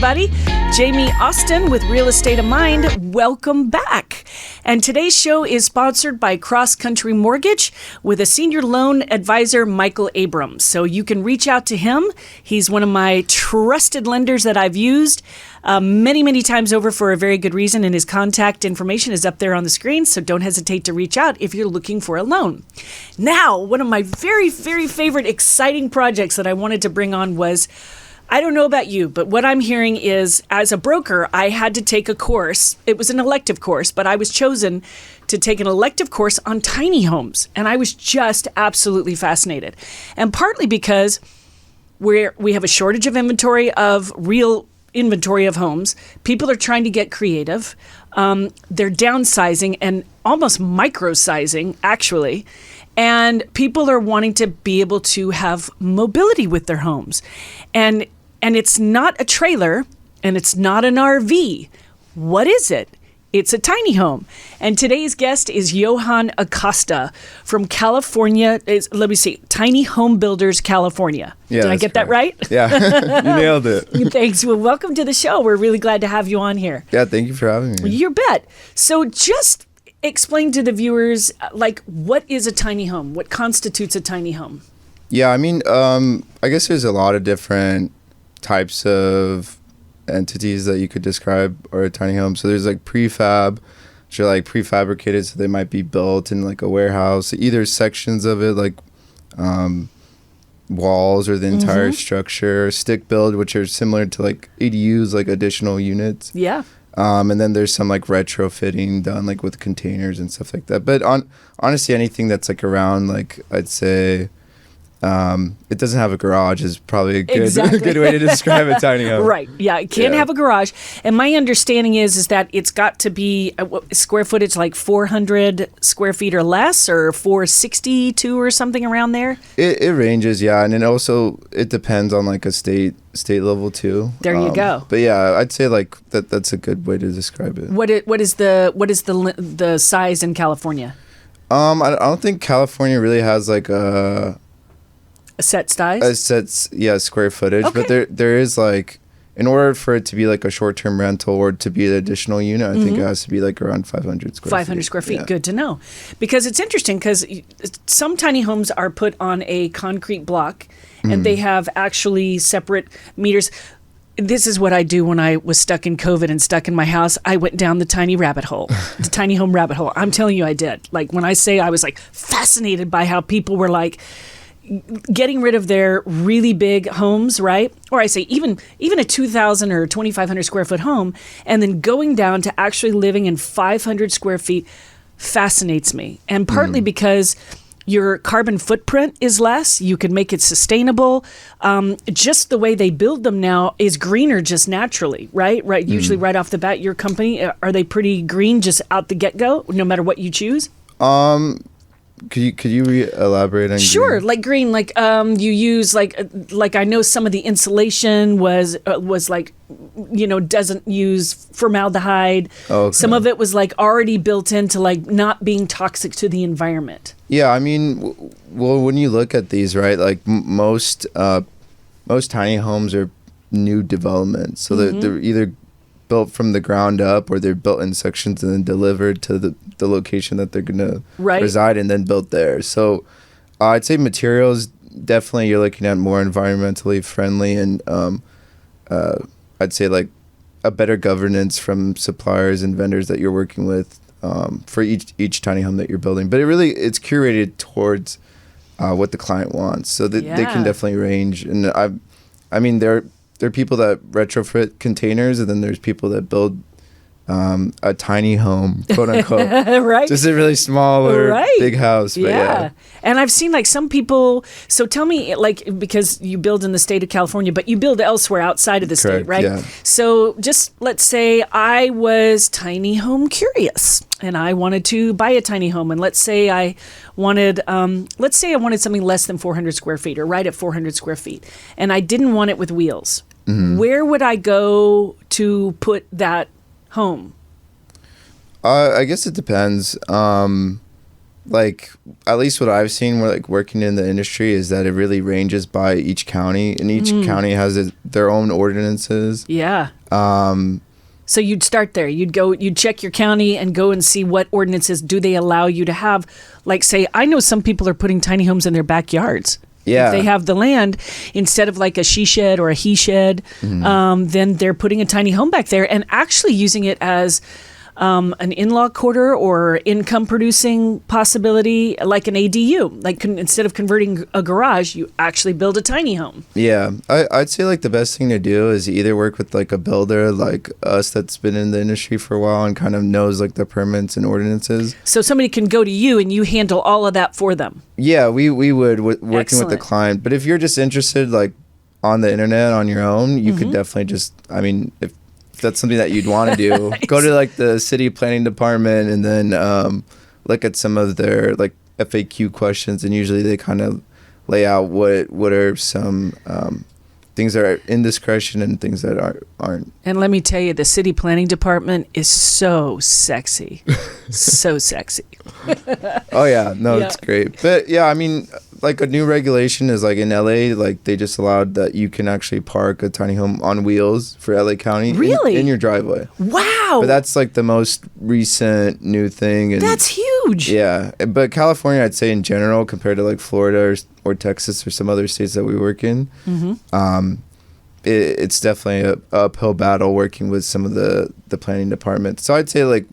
everybody. Jamie Austin with Real Estate of Mind. Welcome back. And today's show is sponsored by Cross Country Mortgage with a senior loan advisor, Michael Abrams. So you can reach out to him. He's one of my trusted lenders that I've used many times over for a very good reason. And his contact information is up there on the screen. So don't hesitate to reach out if you're looking for a loan. Now, one of my very favorite exciting projects that I wanted to bring on was, I don't know about you, but what I'm hearing is, as a broker, I had to take a course. It was an elective course, but I was chosen to take an elective course on tiny homes. And I was just absolutely fascinated. And partly because we have a shortage of real inventory of homes. People are trying to get creative. They're downsizing and almost micro-sizing, actually. And people are wanting to be able to have mobility with their homes. And it's not a trailer and it's not an RV. What is it? It's a tiny home. And today's guest is Johans Acosta from California. Let me see, Tiny Home Builders, California. Yeah, did I get that right? Yeah, you nailed it. Thanks. Well, welcome to the show. We're really glad to have you on here. Yeah, thank you for having me. You bet. So just explain to the viewers, what is a tiny home? What constitutes a tiny home? Yeah, I mean, I guess there's a lot of different types of entities that you could describe or a tiny home. So there's prefab, which are prefabricated, so they might be built in a warehouse, either sections of it, walls or the entire structure. Stick build, which are similar to ADUs, additional units. Yeah. And then there's some retrofitting done with containers and stuff like that. But honestly, anything that's around, I'd say it doesn't have a garage is probably a good good way to describe a tiny home. Right. Yeah. It can't have a garage. And my understanding is that it's got to be square footage 400 square feet or less, or 462 or something around there. It ranges, yeah, and then also it depends on a state level too. There you go. But yeah, I'd say that's a good way to describe it. What is the size in California? I don't think California really has A set size? Square footage. Okay. But there is in order for it to be a short-term rental or to be an additional unit, I think it has to be around 500 square feet. 500 square feet. Yeah. Good to know. Because it's interesting, because some tiny homes are put on a concrete block and they have actually separate meters. This is what I do when I was stuck in COVID and stuck in my house. I went down the tiny rabbit hole, the tiny home rabbit hole. I'm telling you, I did. When I say I was fascinated by how people were getting rid of their really big homes, right? Or I say even a 2,000 or 2,500 square foot home, and then going down to actually living in 500 square feet fascinates me. And partly because your carbon footprint is less, you can make it sustainable. Just the way they build them now is greener just naturally, right? Right. Usually right off the bat, your company, are they pretty green just out the get-go, no matter what you choose? Could you elaborate on Sure, green? green, you use I know some of the insulation was doesn't use formaldehyde. Okay. Some of it was already built into not being toxic to the environment. Yeah, I mean, well, when you look at these, right, most tiny homes are new developments, so they're either built from the ground up, or they're built in sections and then delivered to the location that they're going to reside and then built there. So I'd say materials, definitely you're looking at more environmentally friendly, and I'd say a better governance from suppliers and vendors that you're working with for each tiny home that you're building. But it's curated towards what the client wants, so that they can definitely range. And I mean there are people that retrofit containers, and then there's people that build a tiny home, quote unquote, right? Just a really small or big house. But yeah. And I've seen some people. So tell me, because you build in the state of California, but you build elsewhere outside of the state, right? Yeah. So just let's say I was tiny home curious, and I wanted to buy a tiny home, and let's say I wanted something less than 400 square feet, or right at 400 square feet, and I didn't want it with wheels. Where would I go to put that home? I guess it depends. like at least what I've seen, where like working in the industry, is that it really ranges by each county, and each county has their own ordinances. Yeah. So you'd start there. You'd check your county and go and see what ordinances do they allow you to have. Like, say, I know some people are putting tiny homes in their backyards. Yeah. If they have the land, instead of like a she shed or a he shed, then they're putting a tiny home back there and actually using it as an in-law quarter or income producing possibility, like an ADU. Like instead of converting a garage, you actually build a tiny home. Yeah, I'd say like the best thing to do is either work with like a builder like us that's been in the industry for a while and kind of knows like the permits and ordinances. So somebody can go to you and you handle all of that for them. Yeah, we would working Excellent. with the client. But if you're just interested like on the internet on your own, you could definitely just, I mean, if that's something that you'd want to do, go to like the city planning department and then look at some of their like FAQ questions, and usually they kind of lay out what are some things that are indiscretion and things that aren't. And let me tell you, the city planning department is so sexy. So sexy. Oh yeah, no, it's great. But yeah, I mean, like a new regulation is like in LA, like they just allowed that you can actually park a tiny home on wheels for LA County. Really? In your driveway. Wow. But that's like the most recent new thing. And that's huge. Yeah. But California, I'd say in general, compared to like Florida or Texas or some other states that we work in, it's definitely an uphill battle working with some of the planning departments. So I'd say like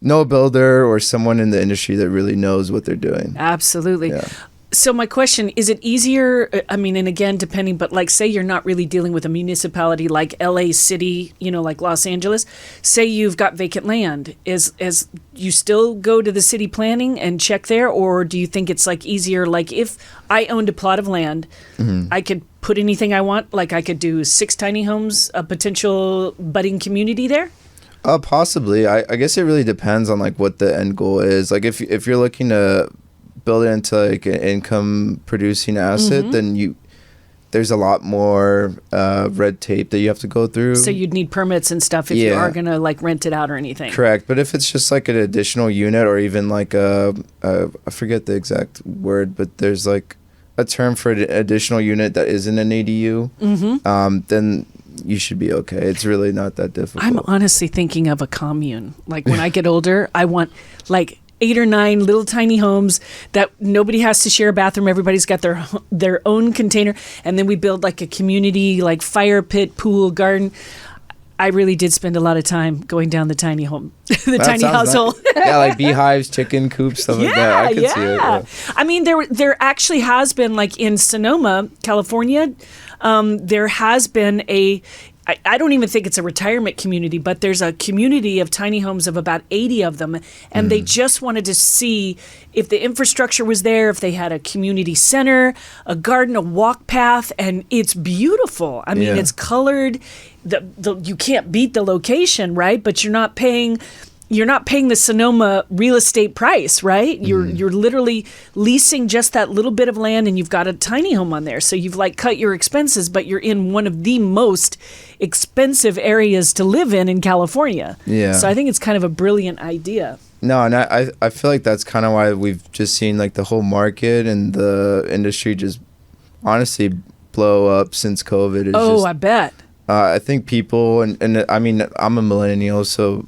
know a builder or someone in the industry that really knows what they're doing. Absolutely. Yeah. So my question, is it easier, I mean, and again, depending, but like say you're not really dealing with a municipality like LA City, you know, like Los Angeles, say you've got vacant land, is you still go to the city planning and check there, or do you think it's like easier, like if I owned a plot of land, I could put anything I want, like I could do 6 tiny homes, a potential budding community there? Possibly. I guess it really depends on like what the end goal is. Like if you're looking to build it into like an income producing asset, then there's a lot more red tape that you have to go through. So you'd need permits and stuff if you are going to like rent it out or anything. Correct. But if it's just like an additional unit or even like I forget the exact word, but there's like a term for an additional unit that isn't an ADU, then you should be okay. It's really not that difficult. I'm honestly thinking of a commune. Like when I get older, I want like 8 or 9 little tiny homes that nobody has to share a bathroom. Everybody's got their own container. And then we build like a community, like fire pit, pool, garden. I really did spend a lot of time going down the tiny home, the tiny household. Nice. Yeah, like beehives, chicken coops, stuff like that. I could see it. Yeah. I mean, there actually has been, like in Sonoma, California, there has been I don't even think it's a retirement community, but there's a community of tiny homes of about 80 of them. And they just wanted to see if the infrastructure was there, if they had a community center, a garden, a walk path, and it's beautiful. I mean, it's colored. You can't beat the location, right? But you're not paying the Sonoma real estate price, right? You're literally leasing just that little bit of land, and you've got a tiny home on there. So you've like cut your expenses, but you're in one of the most expensive areas to live in California. Yeah. So I think it's kind of a brilliant idea. No, and I feel like that's kind of why we've just seen like the whole market and the industry just honestly blow up since COVID. I bet. I think people, and I mean, I'm a millennial, so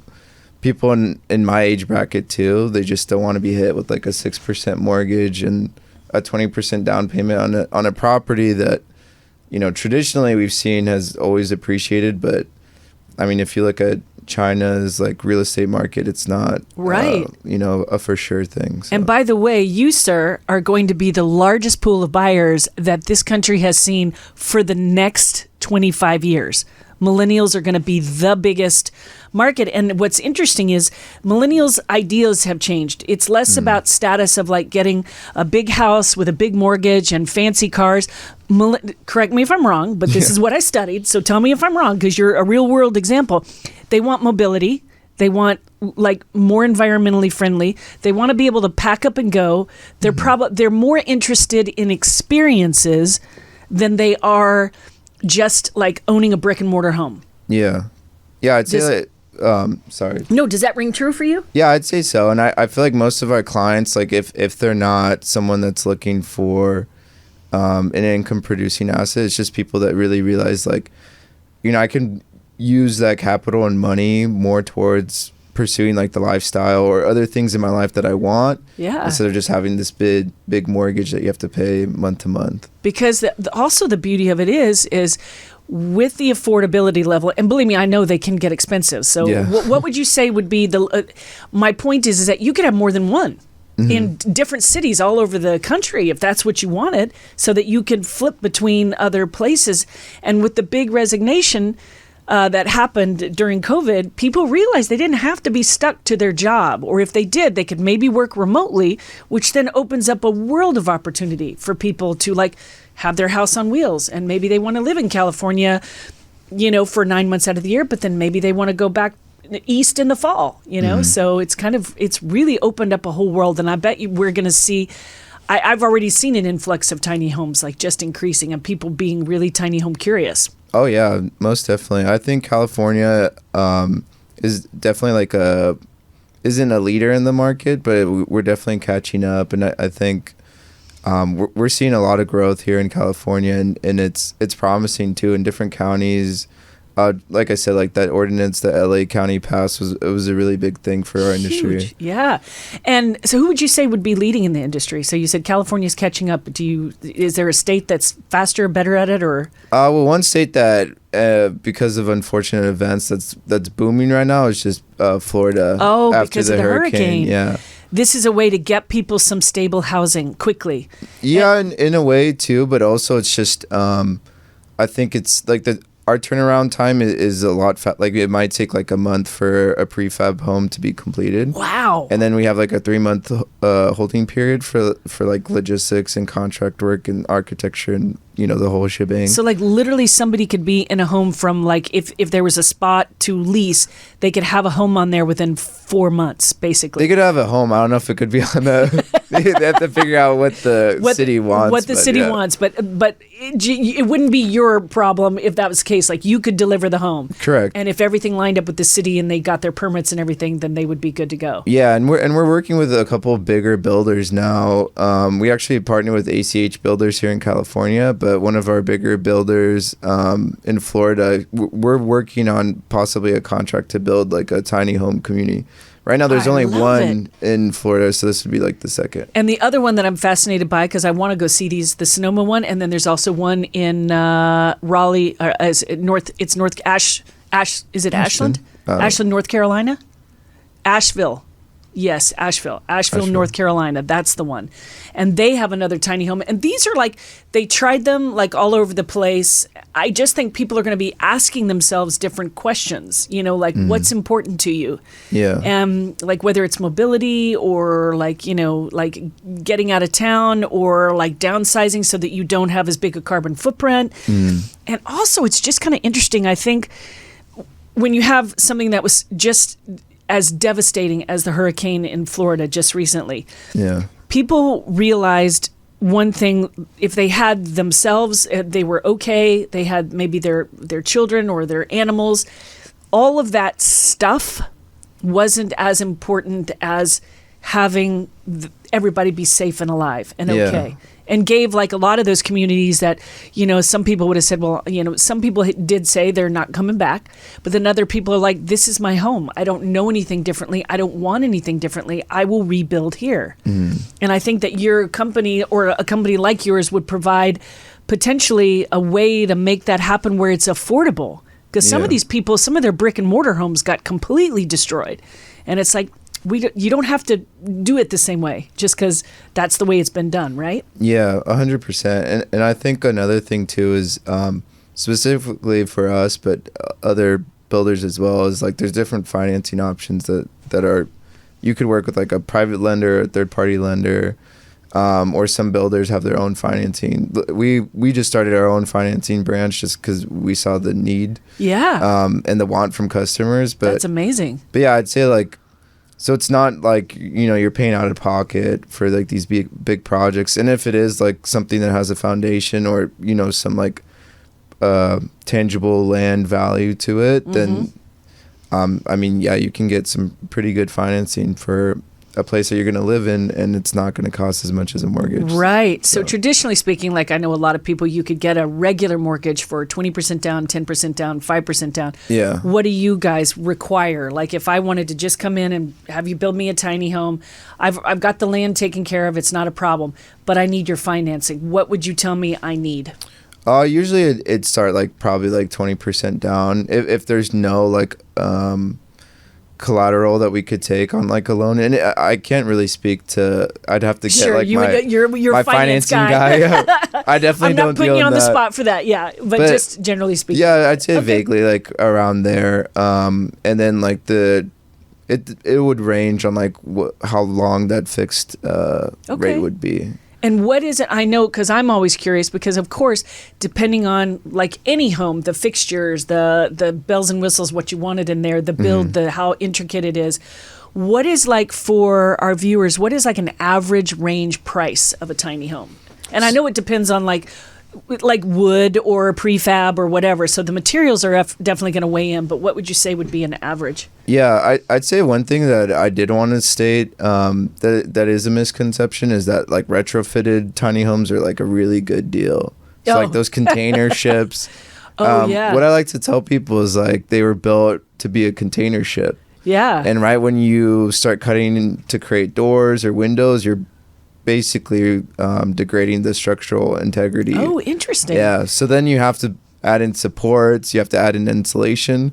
people in my age bracket too, they just don't want to be hit with like a 6% mortgage and a 20% down payment on a property that, you know, traditionally we've seen has always appreciated. But I mean, if you look at China's like real estate market, it's not right, you know, a for sure thing. So. And by the way, you, sir, are going to be the largest pool of buyers that this country has seen for the next 25 years. Millennials are going to be the biggest market. And what's interesting is millennials' ideas have changed. It's less about status of like getting a big house with a big mortgage and fancy cars. Correct me if I'm wrong, but this is what I studied. So tell me if I'm wrong, because you're a real world example. They want mobility. They want like more environmentally friendly. They want to be able to pack up and go. They're more interested in experiences than they are just like owning a brick and mortar home. Yeah. I'd say that sorry. No, does that ring true for you? Yeah, I'd say so. And I feel like most of our clients, like if they're not someone that's looking for an income producing asset, it's just people that really realize like, I can use that capital and money more towards pursuing like the lifestyle or other things in my life that I want. Yeah. Instead of just having this big mortgage that you have to pay month to month. Because also the beauty of it is with the affordability level, and believe me, I know they can get expensive. So what would you say would be my point is that you could have more than one in different cities all over the country if that's what you wanted, so that you could flip between other places. And with the big resignation that happened during COVID, people realized they didn't have to be stuck to their job, or if they did, they could maybe work remotely, which then opens up a world of opportunity for people to like have their house on wheels. And maybe they want to live in California, for 9 months out of the year, but then maybe they want to go back east in the fall, So it's really opened up a whole world. And I bet we're going to see, I've already seen an influx of tiny homes, like just increasing, and people being really tiny home curious. Oh yeah, most definitely. I think California is definitely isn't a leader in the market, but we're definitely catching up, and I think we're seeing a lot of growth here in California, and it's promising too in different counties. Like I said, like that ordinance that LA County passed was a really big thing for our industry. Huge. Yeah. And so who would you say would be leading in the industry? So you said California's catching up. Is there a state that's faster or better at it, or? Well, one state that because of unfortunate events that's booming right now is just Florida. Oh, after because the of the hurricane. Yeah. This is a way to get people some stable housing quickly. Yeah, in a way too, but also it's just I think it's like our turnaround time is a lot like it might take like a month for a prefab home to be completed. Wow. And then we have like a 3-month holding period for like logistics and contract work and architecture and the whole shebang. So like literally somebody could be in a home from like if there was a spot to lease, they could have a home on there within 4 months basically. They could have a home. I don't know if it could be on the they have to figure out what the city wants. What the city wants, but it wouldn't be your problem if that was the case. Like you could deliver the home. Correct. And if everything lined up with the city and they got their permits and everything, then they would be good to go. Yeah, and we're working with a couple of bigger builders now. We actually partner with ACH Builders here in California, but one of our bigger builders in Florida, we're working on possibly a contract to build like a tiny home community. Right now, there's only one in Florida, so this would be like the second. And the other one that I'm fascinated by, because I want to go see the Sonoma one, and then there's also one in Raleigh, is it Ashland? Ashland, North Carolina? Asheville. Yes, Asheville, North Carolina. That's the one. And they have another tiny home. And these are like, they tried them like all over the place. I just think people are going to be asking themselves different questions, like what's important to you? Yeah. And like whether it's mobility or like, like getting out of town or like downsizing so that you don't have as big a carbon footprint. And also it's just kind of interesting. I think when you have something that was just as devastating as the hurricane in Florida just recently. Yeah. People realized one thing: if they had themselves, they were okay. They had maybe their children or their animals. All of that stuff wasn't as important as having everybody be safe and alive and okay. And gave like a lot of those communities that, some people would have said, well, some people did say they're not coming back, but then other people are like, this is my home. I don't know anything differently. I don't want anything differently. I will rebuild here. And I think that your company or a company like yours would provide potentially a way to make that happen where it's affordable. Because some of these people, some of their brick and mortar homes got completely destroyed. And it's like, you don't have to do it the same way just because that's the way it's been done, right? Yeah, 100%. And I think another thing too is specifically for us, but other builders as well, is like there's different financing options that are, you could work with like a private lender, a third party lender, or some builders have their own financing. We just started our own financing branch just because we saw the need, and the want from customers. But that's amazing. But yeah, I'd say like, so it's not like, you're paying out of pocket for like these big projects. And if it is like something that has a foundation or, some like tangible land value to it, then I mean, yeah, you can get some pretty good financing for a place that you're going to live in, and it's not going to cost as much as a mortgage. Right. So traditionally speaking, like I know a lot of people, you could get a regular mortgage for 20% down, 10% down, 5% down. Yeah. What do you guys require? Like if I wanted to just come in and have you build me a tiny home, I've got the land taken care of. It's not a problem, but I need your financing. What would you tell me I need? Usually it'd start like probably like 20% down if there's no like collateral that we could take on like a loan, and I can't really speak to. I'd have to get sure, like you're my finance guy. Yeah. I definitely I'm don't not putting deal you on in the that. spot for that. Yeah, but just generally speaking. Yeah, I'd say Okay. vaguely like around there. And then like it would range on like how long that fixed rate would be. And what is it? I know because I'm always curious because, of course, depending on like any home, the fixtures, the bells and whistles, what you wanted in there, the build, the how intricate it is. What is like for our viewers? What is like an average range price of a tiny home? And I know it depends on like wood or prefab or whatever. So the materials are definitely going to weigh in. But what would you say would be an average? Yeah, I'd say one thing that I did want to state that is a misconception is that like retrofitted tiny homes are like a really good deal. So like those container ships. Yeah. What I like to tell people is like they were built to be a container ship. Yeah. And right when you start cutting to create doors or windows, you're basically degrading the structural integrity. Oh, interesting. Yeah. So then you have to add in supports. You have to add in insulation.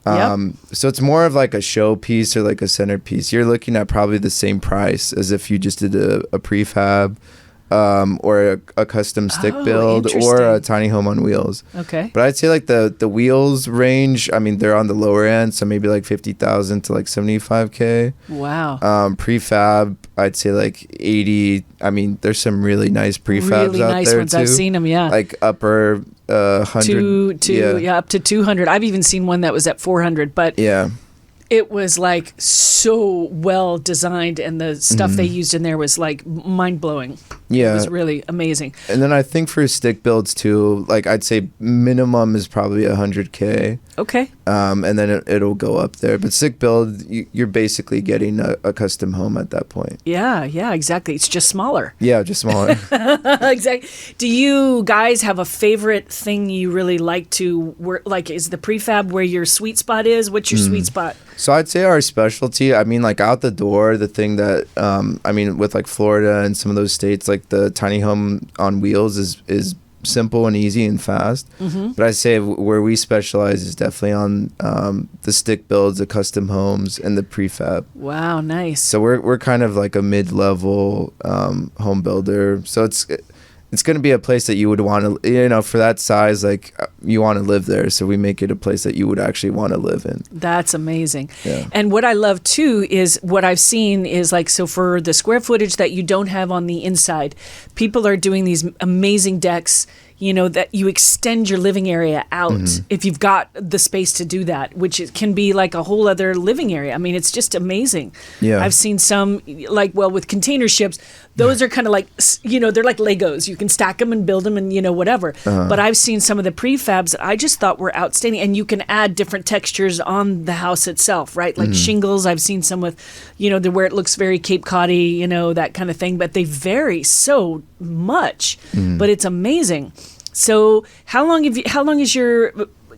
So it's more of like a showpiece or like a centerpiece. You're looking at probably the same price as if you just did a prefab or a custom stick build or a tiny home on wheels. Okay. But I'd say like the wheels range, I mean, they're on the lower end, so maybe like 50,000 to like 75K. Wow. Prefab, I'd say like 80. I mean, there's some really nice prefabs really out nice there ones. too. I've seen them, yeah. Like upper 100. Yeah, up to 200. I've even seen one that was at 400, but Yeah. it was like so well designed, and the stuff they used in there was like mind blowing. Yeah. It was really amazing. And then I think for stick builds too, like I'd say minimum is probably 100K. Okay. And then it'll go up there. But stick build, you're basically getting a custom home at that point. Yeah, exactly. It's just smaller. Yeah, just smaller. Exactly. Do you guys have a favorite thing you really like to work? Like, is the prefab where your sweet spot is? What's your sweet spot? So I'd say our specialty, I mean, like out the door, the thing that, I mean, with like Florida and some of those states, like the tiny home on wheels is simple and easy and fast. But I'd say where we specialize is definitely on the stick builds, the custom homes, and the prefab. Wow, nice. So we're kind of like a mid-level home builder. So it's going to be a place that you would want to, for that size, like you want to live there. So we make it a place that you would actually want to live in. That's amazing. Yeah. And what I love too is what I've seen is like, so for the square footage that you don't have on the inside, people are doing these amazing decks, that you extend your living area out if you've got the space to do that, which it can be like a whole other living area. I mean, it's just amazing. Yeah. I've seen some with container ships, those are kind of like, they're like Legos. You can stack them and build them and, whatever. But I've seen some of the prefabs that I just thought were outstanding. And you can add different textures on the house itself, right? Like shingles. I've seen some with, where it looks very Cape Cod-y, that kind of thing. But they vary so much. But it's amazing. So how long has your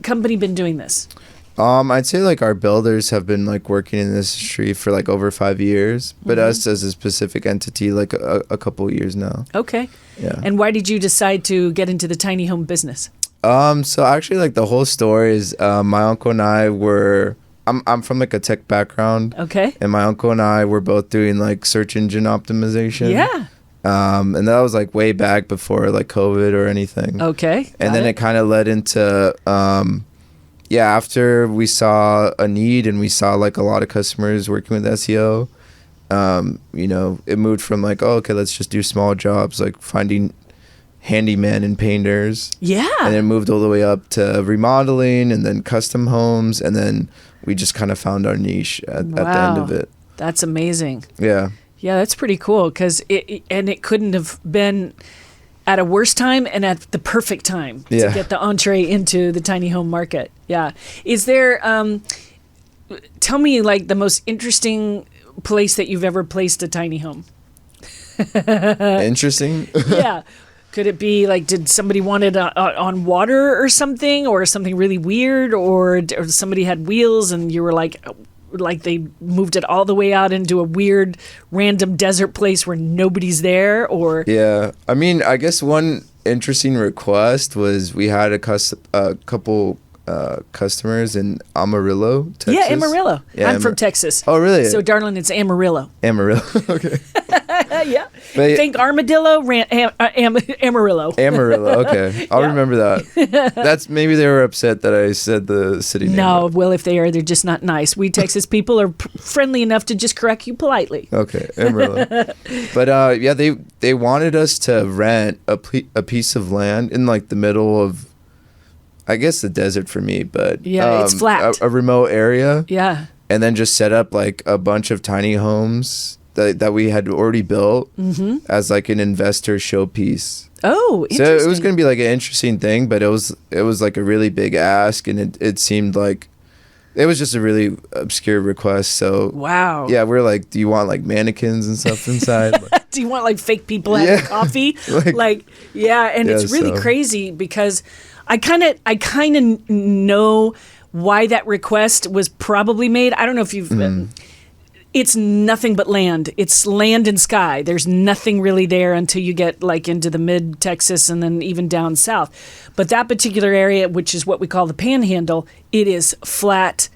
company been doing this? I'd say like our builders have been like working in this industry for like over 5 years, but us as a specific entity, like a couple years now. Okay. Yeah. And why did you decide to get into the tiny home business? So actually like the whole story is my uncle and I were, I'm from like a tech background. Okay. And my uncle and I were both doing like search engine optimization. Yeah. And that was like way back before like COVID or anything. Okay. And then it kind of led into, after we saw a need and we saw like a lot of customers working with SEO, it moved from like, okay, let's just do small jobs, like finding handyman and painters. Yeah. And then moved all the way up to remodeling and then custom homes. And then we just kind of found our niche at the end of it. That's amazing. Yeah. Yeah, that's pretty cool because it couldn't have been at a worse time and at the perfect time to get the entree into the tiny home market. Yeah. Is there, tell me like the most interesting place that you've ever placed a tiny home. Interesting. Yeah. Could it be like, did somebody want it on water or something, or something really weird, or somebody had wheels and you were like they moved it all the way out into a weird random desert place where nobody's there, or? Yeah. I mean, I guess one interesting request was we had a couple customers in Amarillo, Texas. Yeah, Amarillo. Yeah, I'm from Texas. Oh, really? So, darling, it's Amarillo. Amarillo. Okay. Yeah. But Think armadillo, Amarillo. Amarillo. Okay. I'll Yeah. remember that. That's maybe they were upset that I said the city name. No, well, if they are, they're just not nice. We Texas people are friendly enough to just correct you politely. Okay, Amarillo. But yeah, they wanted us to rent a piece of land in like the middle of, I guess, the desert for me, but Yeah, it's flat. a remote area. Yeah. And then just set up like a bunch of tiny homes that we had already built as like an investor showpiece. Oh, So interesting. it was going to be like an interesting thing, but it was like a really big ask, and it seemed like it was just a really obscure request. So Wow. yeah, we're like, do you want like mannequins and stuff inside? Do you want like fake people having coffee? Yeah, and it's really crazy because I kind of know why that request was probably made. I don't know if you've it's nothing but land. It's land and sky. There's nothing really there until you get like into the mid Texas and then even down south. But that particular area, which is what we call the Panhandle, it is flat.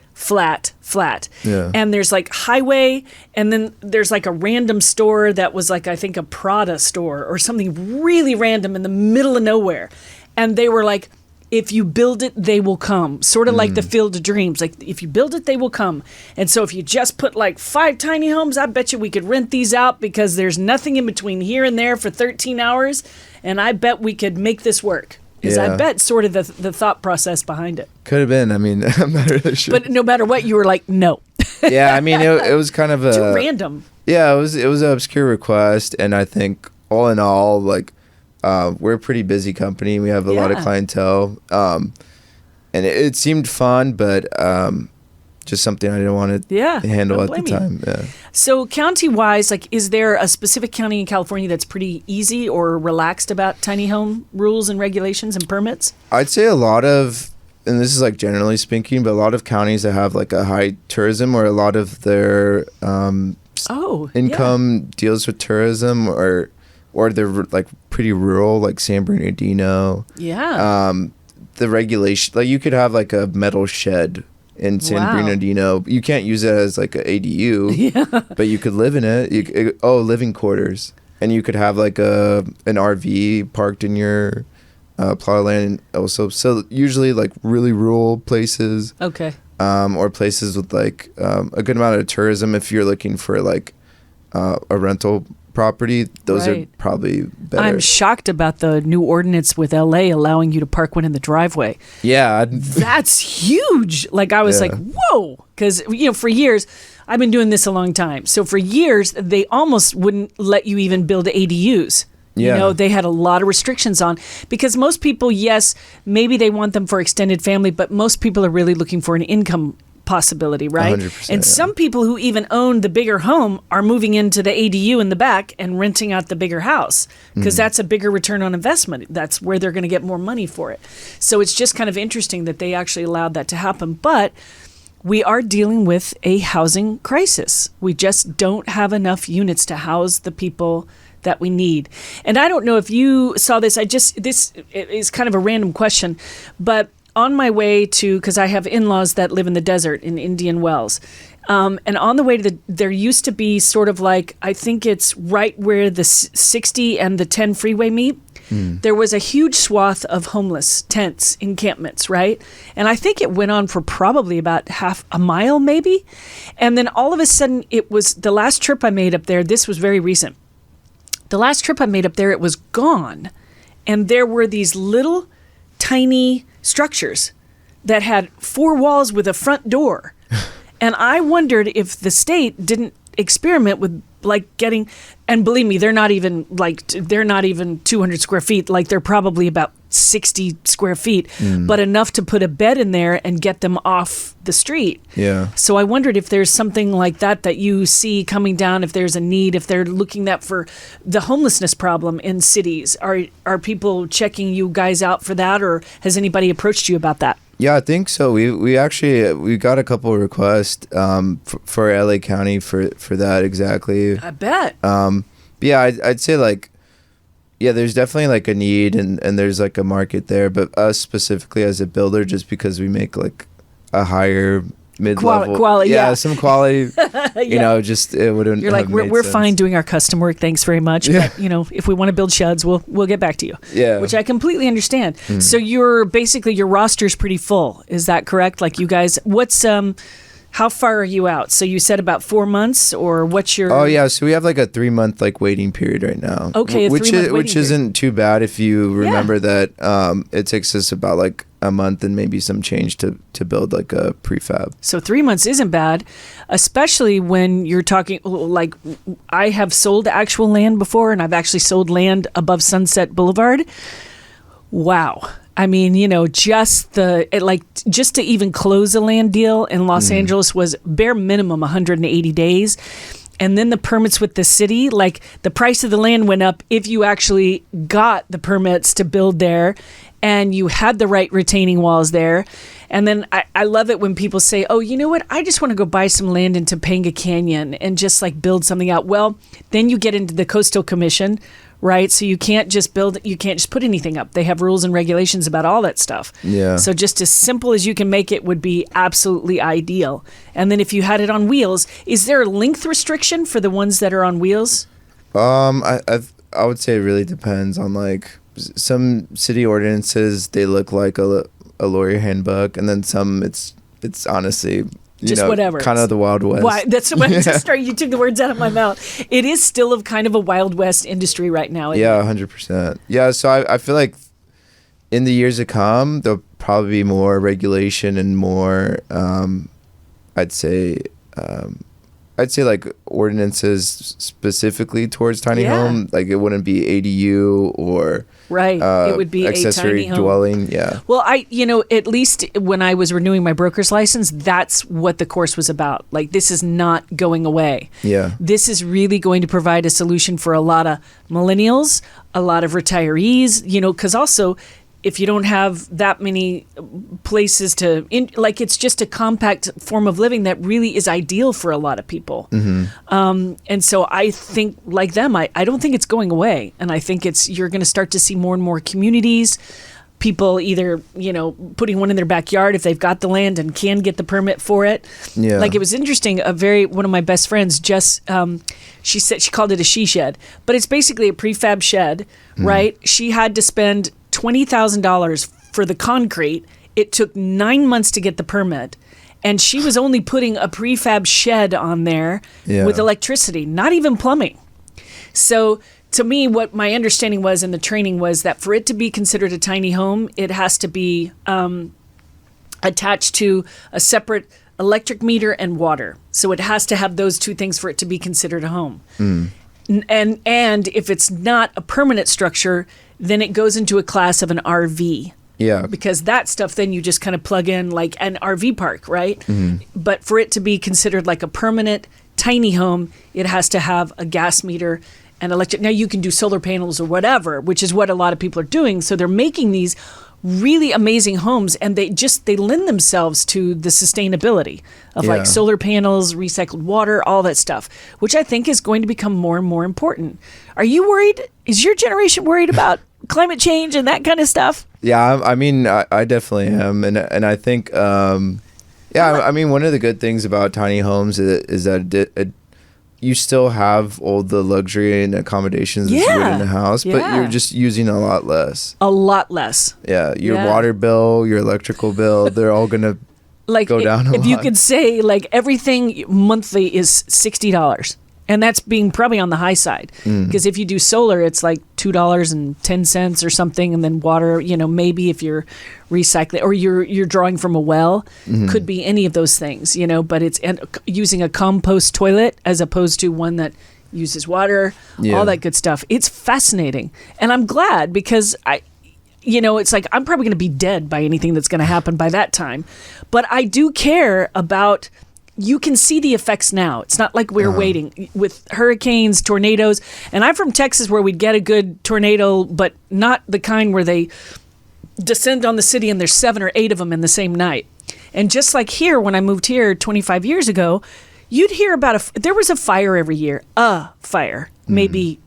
Yeah. And there's like highway, and then there's like a random store that was like, I think, a Prada store or something really random in the middle of nowhere. And they were like, if you build it, they will come. Sort of like the Field of Dreams. Like, if you build it, they will come. And so if you just put like 5 tiny homes, I bet you we could rent these out because there's nothing in between here and there for 13 hours. And I bet we could make this work. Is I bet sort of the thought process behind it. Could have been. I mean, I'm not really sure. But no matter what, you were like, no. Yeah, I mean, it was kind of Too random. Yeah, it was an obscure request, and I think all in all, like, we're a pretty busy company. We have a lot of clientele, and it seemed fun, but just something I didn't want to handle at the time. Yeah. So county-wise, like, is there a specific county in California that's pretty easy or relaxed about tiny home rules and regulations and permits? I'd say a lot of, and this is like generally speaking, but a lot of counties that have like a high tourism, or a lot of their income deals with tourism, or they're like pretty rural, like San Bernardino. Yeah. The regulation, like you could have like a metal shed in San Bernardino. You can't use it as like an ADU, but you could live in it. Living quarters. And you could have like an RV parked in your plot of land also. So usually like really rural places. Okay. Or places with like a good amount of tourism. If you're looking for like a rental property, those are probably better. I'm shocked about the new ordinance with LA allowing you to park one in the driveway. Yeah. That's huge. Like, I was like, whoa. Because, for years, I've been doing this a long time. So for years, they almost wouldn't let you even build ADUs. Yeah. They had a lot of restrictions on, because most people, yes, maybe they want them for extended family, but most people are really looking for an income possibility, right? 100%, and some people who even own the bigger home are moving into the ADU in the back and renting out the bigger house, because that's a bigger return on investment. That's where they're going to get more money for it. So it's just kind of interesting that they actually allowed that to happen. But we are dealing with a housing crisis. We just don't have enough units to house the people that we need. And I don't know if you saw this. This is kind of a random question, but on my way to, because I have in-laws that live in the desert in Indian Wells, and on the way to there used to be sort of like, I think it's right where the 60 and the 10 freeway meet. There was a huge swath of homeless tents, encampments, right? And I think it went on for probably about half a mile maybe. And then all of a sudden, it was the last trip I made up there. This was very recent. The last trip I made up there, it was gone. And there were these little tiny structures that had 4 walls with a front door. And I wondered if the state didn't experiment with like getting, and believe me, they're not even 200 square feet. Like they're probably about 60 square feet, but enough to put a bed in there and get them off the street. Yeah. So I wondered if there's something like that you see coming down, if there's a need, if they're looking at for the homelessness problem in cities. Are people checking you guys out for that, or has anybody approached you about that? Yeah, I think so. We actually we got a couple of requests for LA County for that exactly. I bet. Yeah, I'd say like, yeah, there's definitely like a need and there's like a market there, but us specifically as a builder, just because we make like a higher mid-level quality, yeah. some quality, you know, just it wouldn't. You're like, we're fine doing our custom work, thanks very much. Yeah. But you know, if we want to build sheds, we'll get back to you. Yeah. Which I completely understand. So your roster's pretty full. Is that correct? Like you guys, how far are you out? So you said about 4 months, or what's your? Oh yeah, so we have like a 3-month like waiting period right now. Okay, which isn't too bad if you remember that it takes us about like a month and maybe some change to build like a prefab. So 3 months isn't bad, especially when you're talking like I have sold actual land before, and I've actually sold land above Sunset Boulevard. Wow. I mean, you know, just to even close a land deal in Los Angeles was bare minimum 180 days. And then the permits with the city, like the price of the land went up if you actually got the permits to build there and you had the right retaining walls there. And then I love it when people say, oh, you know what? I just want to go buy some land in Topanga Canyon and just like build something out. Well, then you get into the Coastal Commission, right? So you can't just put anything up. They have rules and regulations about all that stuff. Yeah. So just as simple as you can make it would be absolutely ideal. And then if you had it on wheels, is there a length restriction for the ones that are on wheels? I would say it really depends on like some city ordinances. They look like a lawyer handbook, and then some it's honestly just whatever, kind of the Wild West. Why? That's what you took the words out of my mouth. It is still of kind of a Wild West industry right now. Yeah, 100%. Yeah, so I feel like in the years to come, there'll probably be more regulation and more, I'd say like ordinances specifically towards tiny home. Like it wouldn't be ADU or right. It would be accessory a tiny dwelling. home. Yeah. Well, at least when I was renewing my broker's license, that's what the course was about. Like this is not going away. Yeah. This is really going to provide a solution for a lot of millennials, a lot of retirees, because also if you don't have that many places it's just a compact form of living that really is ideal for a lot of people. And so I think like them, I don't think it's going away. And I think you're going to start to see more and more communities, people either, putting one in their backyard if they've got the land and can get the permit for it. Yeah. Like it was interesting, one of my best friends she said she called it a she shed, but it's basically a prefab shed, right? She had to spend $20,000 for the concrete. It took 9 months to get the permit, and she was only putting a prefab shed on there with electricity, not even plumbing. So to me, what my understanding was in the training was that for it to be considered a tiny home, it has to be attached to a separate electric meter and water. So it has to have those two things for it to be considered a home. And if it's not a permanent structure, then it goes into a class of an RV. Yeah. Because that stuff, then you just kind of plug in like an RV park, right? But for it to be considered like a permanent tiny home, it has to have a gas meter and electric. Now you can do solar panels or whatever, which is what a lot of people are doing. So they're making these really amazing homes, and they lend themselves to the sustainability of like solar panels, recycled water, all that stuff, which I think is going to become more and more important. Are you worried? Is your generation worried about climate change and that kind of stuff? Yeah, I mean, I definitely am, and I think, I mean, one of the good things about tiny homes is that you still have all the luxury and accommodations that you would in a house, but you're just using a lot less. A lot less. Yeah, your water bill, your electrical bill, they're all going to go down a lot. If you could say like everything monthly is $60. And that's being probably on the high side. Because if you do solar, it's like $2.10 or something. And then water, maybe if you're recycling or you're drawing from a well, could be any of those things, but it's using a compost toilet as opposed to one that uses water, all that good stuff. It's fascinating. And I'm glad because it's like I'm probably going to be dead by anything that's going to happen by that time. But I do care about... You can see the effects now. It's not like we're waiting with hurricanes, tornadoes. And I'm from Texas where we'd get a good tornado, but not the kind where they descend on the city and there's 7 or 8 of them in the same night. And just like here, when I moved here 25 years ago, you'd hear about there was a fire every year. A fire, maybe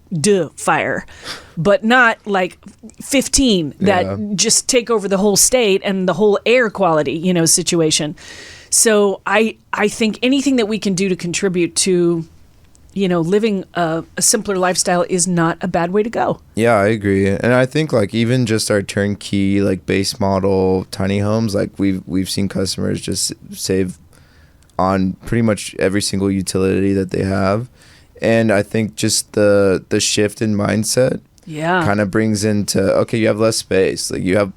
fire, but not like 15 that just take over the whole state and the whole air quality, situation. So I think anything that we can do to contribute to, living a simpler lifestyle is not a bad way to go. Yeah, I agree. And I think like even just our turnkey, like base model tiny homes, like we've seen customers just save on pretty much every single utility that they have. And I think just the shift in mindset kind of brings into, okay, you have less space. Like you have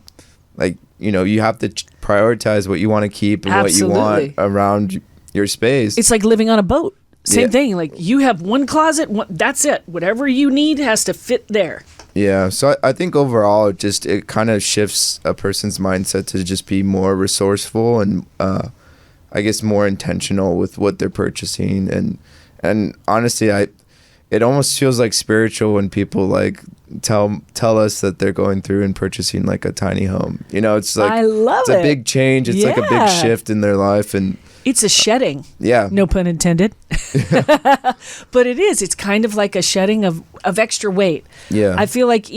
like, you have to prioritize what you want to keep and what you want around your space. It's like living on a boat. Same thing. Like you have one closet, that's it. Whatever you need has to fit there. Yeah. So I think overall, it kind of shifts a person's mindset to just be more resourceful and I guess more intentional with what they're purchasing. And honestly, it almost feels like spiritual when people like tell us that they're going through and purchasing like a tiny home. It's like it's a big change. It's like a big shift in their life, and it's a shedding. Yeah, no pun intended. But it is. It's kind of like a shedding of extra weight. Yeah, I feel like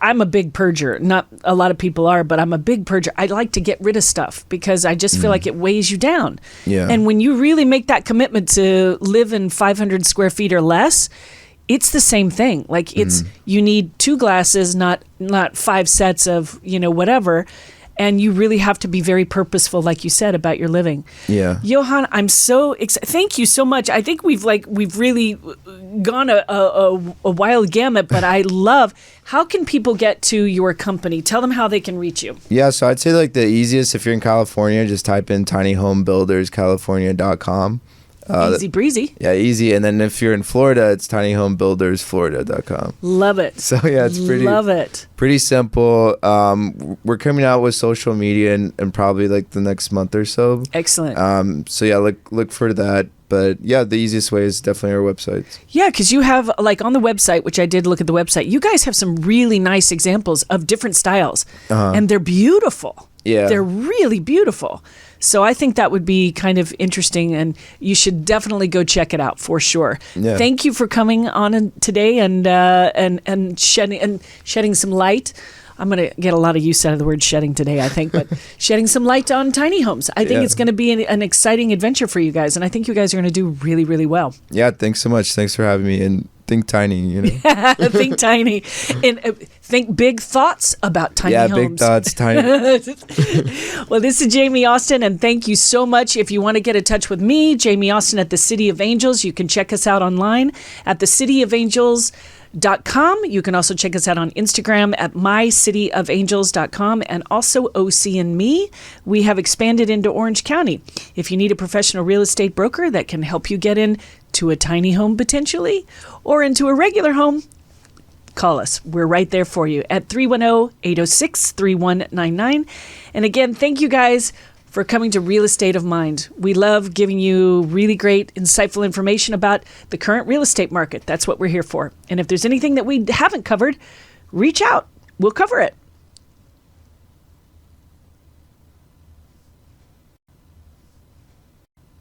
I'm a big purger. Not a lot of people are, but I'm a big purger. I like to get rid of stuff because I just feel like it weighs you down. Yeah, and when you really make that commitment to live in 500 square feet or less, it's the same thing. Like you need 2 glasses, not 5 sets of, whatever. And you really have to be very purposeful, like you said, about your living. Yeah. Johan, I'm so excited. Thank you so much. I think we've really gone a wild gamut, but I love, how can people get to your company? Tell them how they can reach you. Yeah. So I'd say like the easiest, if you're in California, just type in tinyhomebuilderscalifornia.com. Easy breezy. Yeah, easy. And then if you're in Florida, it's tinyhomebuildersflorida.com. Love it. So yeah, it's pretty simple. We're coming out with social media in probably like the next month or so. Excellent. So yeah, look for that. But yeah, the easiest way is definitely our website. Yeah, because you have, like on the website, which I did look at the website, you guys have some really nice examples of different styles. And they're beautiful. Yeah. They're really beautiful. So I think that would be kind of interesting, and you should definitely go check it out for sure. Yeah. Thank you for coming on today and shedding some light. I'm going to get a lot of use out of the word shedding today, I think, but shedding some light on tiny homes. I think it's going to be an exciting adventure for you guys, and I think you guys are going to do really, really well. Yeah, thanks so much. Thanks for having me, and think tiny, Think tiny. And think big thoughts about tiny homes. Yeah, big thoughts, tiny. Well, this is Jamie Austin, and thank you so much. If you want to get in touch with me, Jamie Austin at the City of Angels, you can check us out online at thecityofangels.com. You can also check us out on Instagram at mycityofangels.com, and also OC and Me. We have expanded into Orange County. If you need a professional real estate broker that can help you get in to a tiny home potentially, or into a regular home, call us. We're right there for you at 310-806-3199. And again, thank you guys for coming to Real Estate of Mind. We love giving you really great, insightful information about the current real estate market. That's what we're here for. And if there's anything that we haven't covered, reach out. We'll cover it.